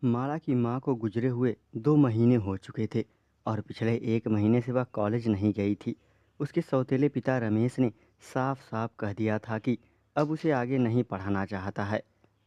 माला की माँ को गुजरे हुए 2 महीने हो चुके थे और पिछले 1 महीने से वह कॉलेज नहीं गई थी। उसके सौतेले पिता रमेश ने साफ साफ कह दिया था कि अब उसे आगे नहीं पढ़ाना चाहता है।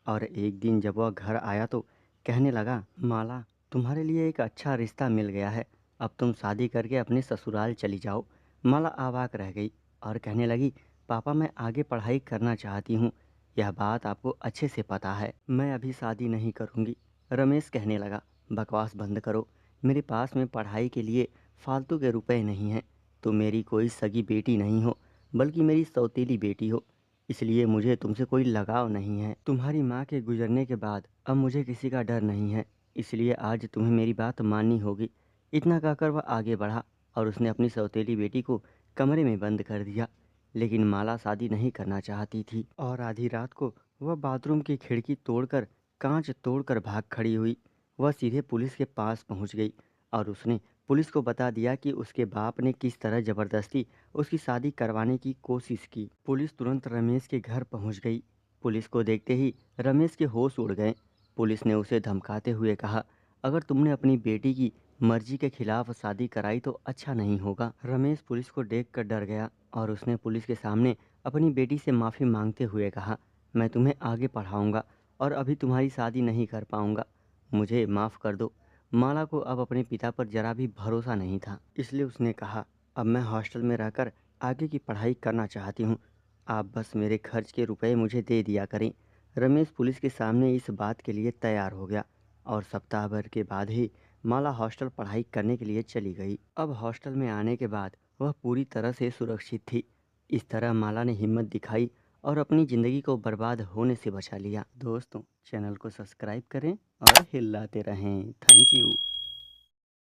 और एक दिन जब वह घर आया तो कहने लगा, माला, तुम्हारे लिए एक अच्छा रिश्ता मिल गया है, अब तुम शादी करके अपने ससुराल चली जाओ। माला अवाक रह गई और कहने लगी, पापा, मैं आगे पढ़ाई करना चाहती हूँ, यह बात आपको अच्छे से पता है, मैं अभी शादी नहीं करूँगी। रमेश कहने लगा, बकवास बंद करो, मेरे पास में पढ़ाई के लिए फालतू के रुपए नहीं हैं। तुम मेरी कोई सगी बेटी नहीं हो, बल्कि मेरी सौतेली बेटी हो, इसलिए मुझे तुमसे कोई लगाव नहीं है। तुम्हारी माँ के गुजरने के बाद अब मुझे किसी का डर नहीं है, इसलिए आज तुम्हें मेरी बात माननी होगी। इतना कहकर वह आगे बढ़ा और उसने अपनी सौतेली बेटी को कमरे में बंद कर दिया। लेकिन माला शादी नहीं करना चाहती थी और आधी रात को वह बाथरूम की खिड़की तोड़कर, कांच तोड़कर भाग खड़ी हुई। वह सीधे पुलिस के पास पहुंच गई और उसने पुलिस को बता दिया कि उसके बाप ने किस तरह ज़बरदस्ती उसकी शादी करवाने की कोशिश की। पुलिस तुरंत रमेश के घर पहुंच गई। पुलिस को देखते ही रमेश के होश उड़ गए। पुलिस ने उसे धमकाते हुए कहा, अगर तुमने अपनी बेटी की मर्जी के खिलाफ शादी कराई तो अच्छा नहीं होगा। रमेश पुलिस को देखकर डर गया और उसने पुलिस के सामने अपनी बेटी से माफ़ी मांगते हुए कहा, मैं तुम्हें आगे पढ़ाऊंगा और अभी तुम्हारी शादी नहीं कर पाऊंगा, मुझे माफ़ कर दो। माला को अब अपने पिता पर जरा भी भरोसा नहीं था, इसलिए उसने कहा, अब मैं हॉस्टल में रहकर आगे की पढ़ाई करना चाहती हूँ, आप बस मेरे खर्च के रुपए मुझे दे दिया करें। रमेश पुलिस के सामने इस बात के लिए तैयार हो गया और सप्ताह भर के बाद ही माला हॉस्टल पढ़ाई करने के लिए चली गई। अब हॉस्टल में आने के बाद वह पूरी तरह से सुरक्षित थी। इस तरह माला ने हिम्मत दिखाई और अपनी ज़िंदगी को बर्बाद होने से बचा लिया। दोस्तों, चैनल को सब्सक्राइब करें और हिलाते रहें। Thank you.